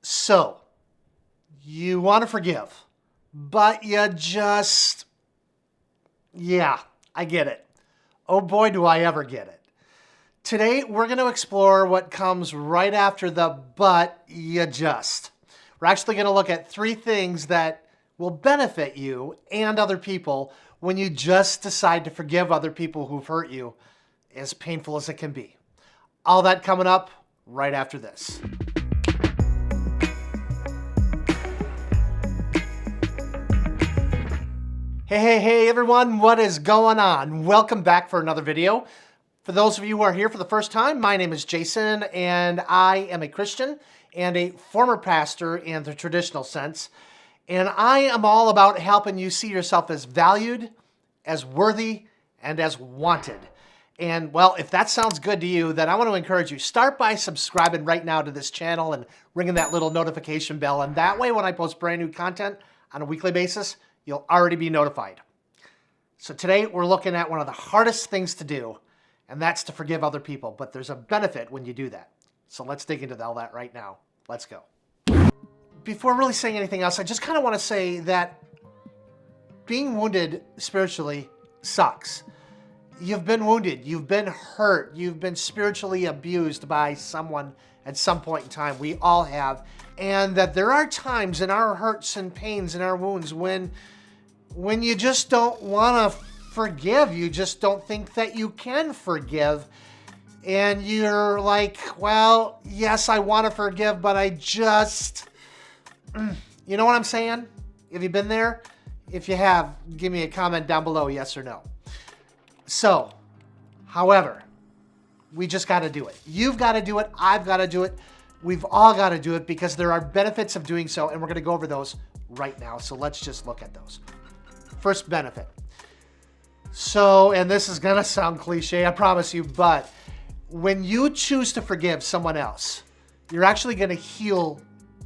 So, you want to forgive, but you just, yeah, I get it. Oh boy, do I ever get it. Today, we're going to explore what comes right after the but you just. We're actually going to look at 3 things that will benefit you and other people when you just decide to forgive other people who've hurt you, as painful as it can be. All that coming up right after this. Hey everyone, what is going on? Welcome back for another video. For those of you who are here for the first time, my name is Jason and I am a Christian and a former pastor in the traditional sense. And I am all about helping you see yourself as valued, as worthy, and as wanted. And well, if that sounds good to you, then I want to encourage you, start by subscribing right now to this channel and ringing that little notification bell. And that way, when I post brand new content on a weekly basis, you'll already be notified. So today we're looking at one of the hardest things to do, and that's to forgive other people. But there's a benefit when you do that. So let's dig into all that right now. Let's go. Before really saying anything else, I just kind of want to say that being wounded spiritually sucks. You've been wounded, you've been hurt, you've been spiritually abused by someone at some point in time. We all have. And that there are times in our hurts and pains and our wounds when you just don't want to forgive. You just don't think that you can forgive. And you're like, well, yes, I want to forgive, but I just... You know what I'm saying? Have you been there? If you have, give me a comment down below, yes or no. So, however, we just got to do it. You've got to do it. I've got to do it. We've all got to do it because there are benefits of doing so, and we're going to go over those right now. So let's just look at those. First benefit. So, and this is going to sound cliche, I promise you, but when you choose to forgive someone else, you're actually going to heal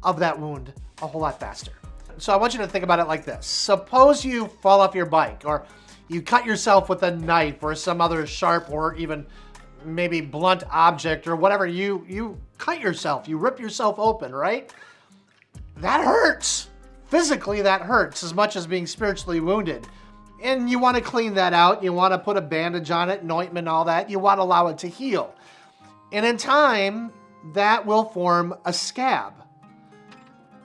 of that wound a whole lot faster. So I want you to think about it like this. Suppose you fall off your bike, or you cut yourself with a knife or some other sharp or even maybe blunt object or whatever. You cut yourself, you rip yourself open, right? That hurts. Physically, that hurts as much as being spiritually wounded. And you want to clean that out. You want to put a bandage on it, an ointment, all that. You want to allow it to heal. And in time, that will form a scab.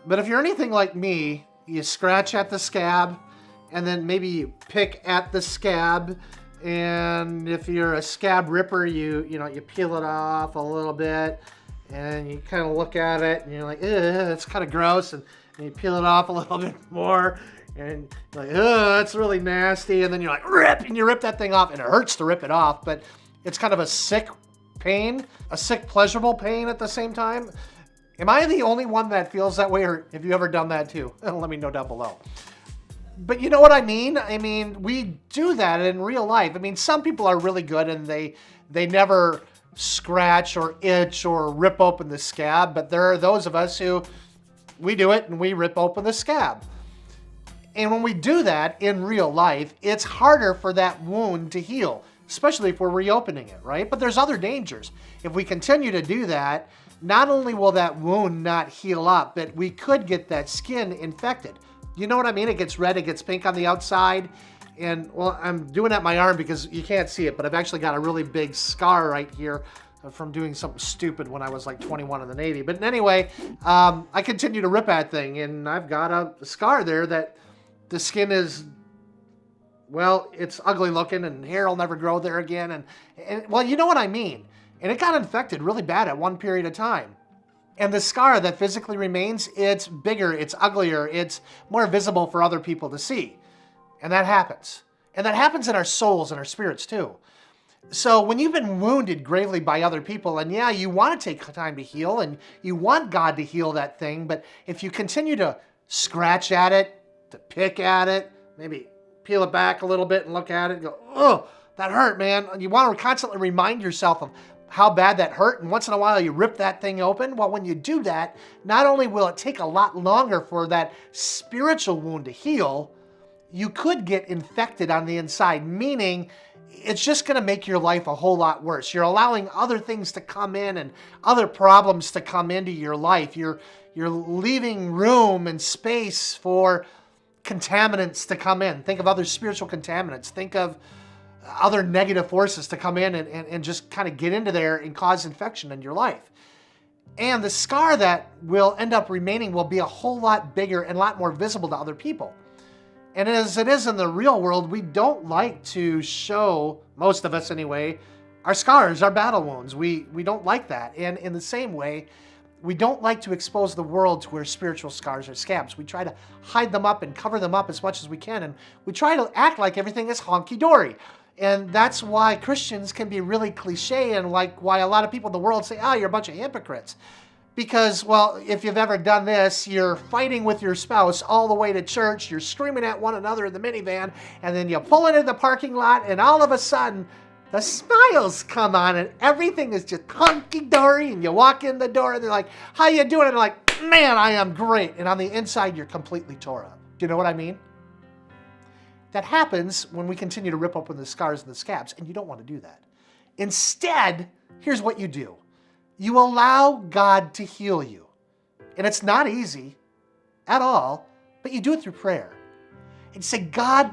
But if you're anything like me, you scratch at the scab, and then maybe you pick at the scab. And if you're a scab ripper, you peel it off a little bit, and you kind of look at it, and you're like, it's kind of gross, and you peel it off a little bit more, and you're like, that's really nasty, and then you're like, rip, and you rip that thing off, and it hurts to rip it off, but it's kind of a sick pain, a sick, pleasurable pain at the same time. Am I the only one that feels that way, or have you ever done that too? Let me know down below. But you know what I mean? I mean, we do that in real life. I mean, some people are really good and they never scratch or itch or rip open the scab, but there are those of us who, we do it and we rip open the scab. And when we do that in real life, it's harder for that wound to heal, especially if we're reopening it, right? But there's other dangers. If we continue to do that, not only will that wound not heal up, but we could get that skin infected. You know what I mean? It gets red, it gets pink on the outside. And well, I'm doing that my arm because you can't see it, but I've actually got a really big scar right here from doing something stupid when I was like 21 in the Navy. But anyway, I continue to rip that thing, and I've got a scar there that the skin is, well, it's ugly looking, and hair will never grow there again. And well, you know what I mean. And it got infected really bad at one period of time. And the scar that physically remains, it's bigger, it's uglier, it's more visible for other people to see. And that happens. And that happens in our souls and our spirits too. So when you've been wounded gravely by other people, and yeah, you want to take time to heal, and you want God to heal that thing, but if you continue to scratch at it, to pick at it, maybe peel it back a little bit and look at it and go, oh, that hurt, man. And you want to constantly remind yourself of how bad that hurt, and once in a while you rip that thing open. Well, when you do that, not only will it take a lot longer for that spiritual wound to heal, you could get infected on the inside, meaning it's just going to make your life a whole lot worse. You're allowing other things to come in and other problems to come into your life. You're leaving room and space for contaminants to come in. Think of other spiritual contaminants. Think of other negative forces to come in and just kind of get into there and cause infection in your life. And the scar that will end up remaining will be a whole lot bigger and a lot more visible to other people. And as it is in the real world, we don't like to show, most of us anyway, our scars, our battle wounds. We don't like that. And in the same way, we don't like to expose the world to our spiritual scars or scabs. We try to hide them up and cover them up as much as we can. And we try to act like everything is honky-dory. And that's why Christians can be really cliche, and like why a lot of people in the world say, you're a bunch of hypocrites. Because, well, if you've ever done this, you're fighting with your spouse all the way to church, you're screaming at one another in the minivan, and then you pull into the parking lot, and all of a sudden, the smiles come on, and everything is just hunky-dory, and you walk in the door, and they're like, how you doing? And they're like, man, I am great. And on the inside, you're completely tore up. Do you know what I mean? That happens when we continue to rip open the scars and the scabs, and you don't want to do that. Instead, here's what you do. You allow God to heal you. And it's not easy at all, but you do it through prayer. And say, God,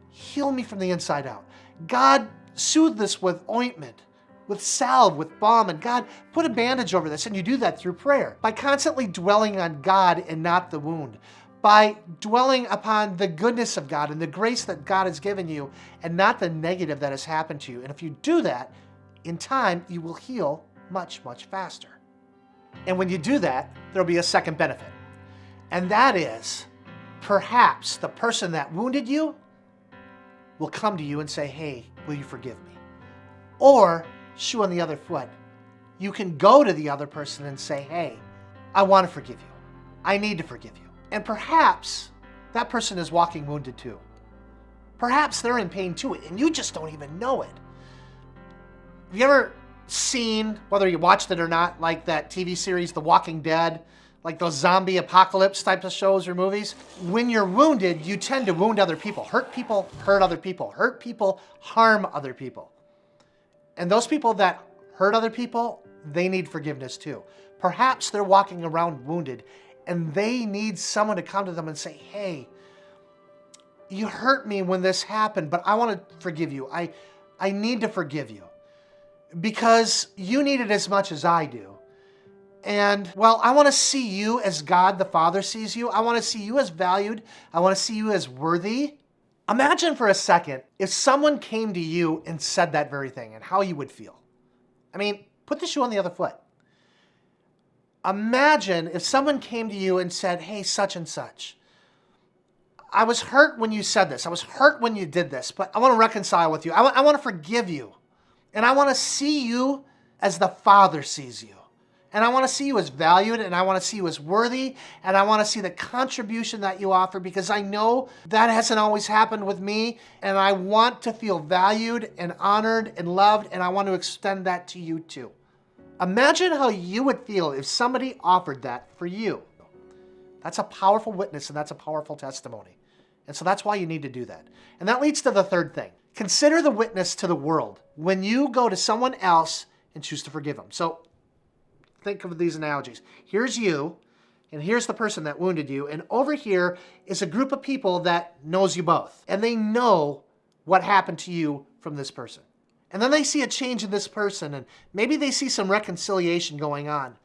heal me from the inside out. God, soothe this with ointment, with salve, with balm, and God, put a bandage over this. And you do that through prayer, by constantly dwelling on God and not the wound, by dwelling upon the goodness of God and the grace that God has given you and not the negative that has happened to you. And if you do that, in time, you will heal much, much faster. And when you do that, there'll be a second benefit. And that is, perhaps the person that wounded you will come to you and say, hey, will you forgive me? Or, shoe on the other foot, you can go to the other person and say, hey, I want to forgive you. I need to forgive you. And perhaps that person is walking wounded too. Perhaps they're in pain too, and you just don't even know it. Have you ever seen, whether you watched it or not, like that TV series, The Walking Dead, like those zombie apocalypse types of shows or movies? When you're wounded, you tend to wound other people, hurt other people, hurt people, harm other people. And those people that hurt other people, they need forgiveness too. Perhaps they're walking around wounded and they need someone to come to them and say, hey, you hurt me when this happened, but I want to forgive you. I need to forgive you because you need it as much as I do. And, well, I want to see you as God the Father sees you. I want to see you as valued. I want to see you as worthy. Imagine for a second if someone came to you and said that very thing and how you would feel. I mean, put the shoe on the other foot. Imagine if someone came to you and said, hey, such and such, I was hurt when you said this. I was hurt when you did this, but I want to reconcile with you. I want to forgive you. And I want to see you as the Father sees you. And I want to see you as valued, and I want to see you as worthy, and I want to see the contribution that you offer, because I know that hasn't always happened with me, and I want to feel valued and honored and loved, and I want to extend that to you too. Imagine how you would feel if somebody offered that for you. That's a powerful witness, and that's a powerful testimony. And so that's why you need to do that. And that leads to the third thing. Consider the witness to the world when you go to someone else and choose to forgive them. So think of these analogies. Here's you, and here's the person that wounded you, and over here is a group of people that knows you both, and they know what happened to you from this person. And then they see a change in this person, and maybe they see some reconciliation going on.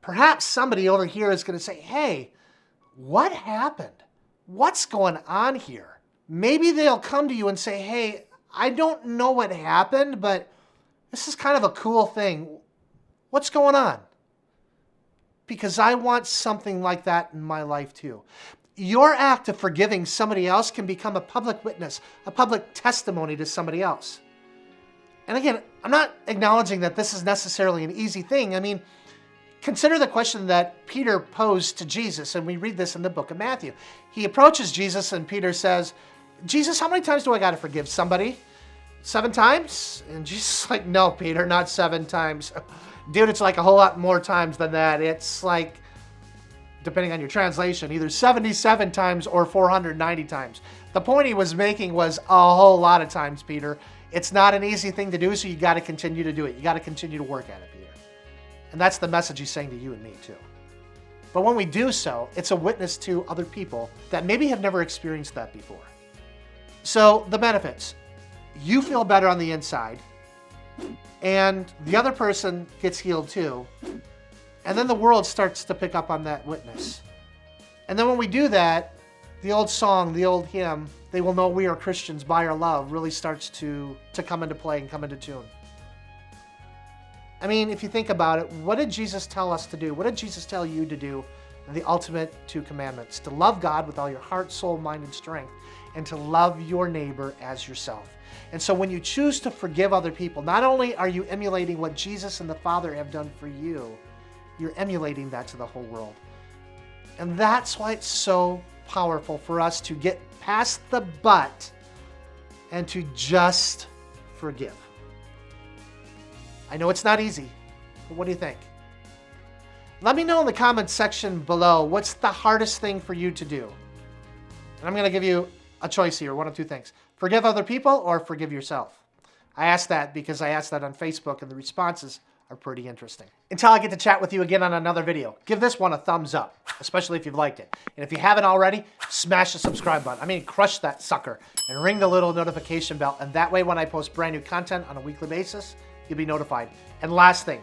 Perhaps somebody over here is going to say, hey, what happened? What's going on here? Maybe they'll come to you and say, hey, I don't know what happened, but this is kind of a cool thing. What's going on? Because I want something like that in my life too. Your act of forgiving somebody else can become a public witness, a public testimony to somebody else. And again, I'm not acknowledging that this is necessarily an easy thing. I mean, consider the question that Peter posed to Jesus, and we read this in the book of Matthew. He approaches Jesus, and Peter says, Jesus, how many times do I got to forgive somebody? 7 times? And Jesus is like, no, Peter, not 7 times. Dude, it's like a whole lot more times than that. It's like depending on your translation, either 77 times or 490 times. The point he was making was a whole lot of times, Peter. It's not an easy thing to do, so you got to continue to do it. You got to continue to work at it, Peter. And that's the message he's saying to you and me, too. But when we do so, it's a witness to other people that maybe have never experienced that before. So the benefits. You feel better on the inside, and the other person gets healed too. And then the world starts to pick up on that witness. And then when we do that, the old song, the old hymn, "They will know we are Christians by our love," really starts to come into play and come into tune. I mean, if you think about it, what did Jesus tell us to do? What did Jesus tell you to do? The ultimate two commandments: to love God with all your heart, soul, mind, and strength, and to love your neighbor as yourself. And so when you choose to forgive other people, not only are you emulating what Jesus and the Father have done for you, you're emulating that to the whole world. And that's why it's so powerful for us to get past the but and to just forgive. I know it's not easy, but what do you think? Let me know in the comments section below, what's the hardest thing for you to do? And I'm going to give you a choice here, one of two things. Forgive other people or forgive yourself. I asked that because I asked that on Facebook, and the responses are pretty interesting. Until I get to chat with you again on another video, give this one a thumbs up, especially if you've liked it. And if you haven't already, smash the subscribe button. I mean, crush that sucker and ring the little notification bell. And that way, when I post brand new content on a weekly basis, you'll be notified. And last thing,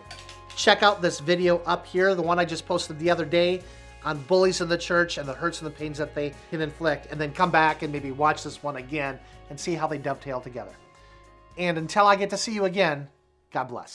check out this video up here, the one I just posted the other day on bullies in the church and the hurts and the pains that they can inflict, and then come back and maybe watch this one again and see how they dovetail together. And until I get to see you again, God bless.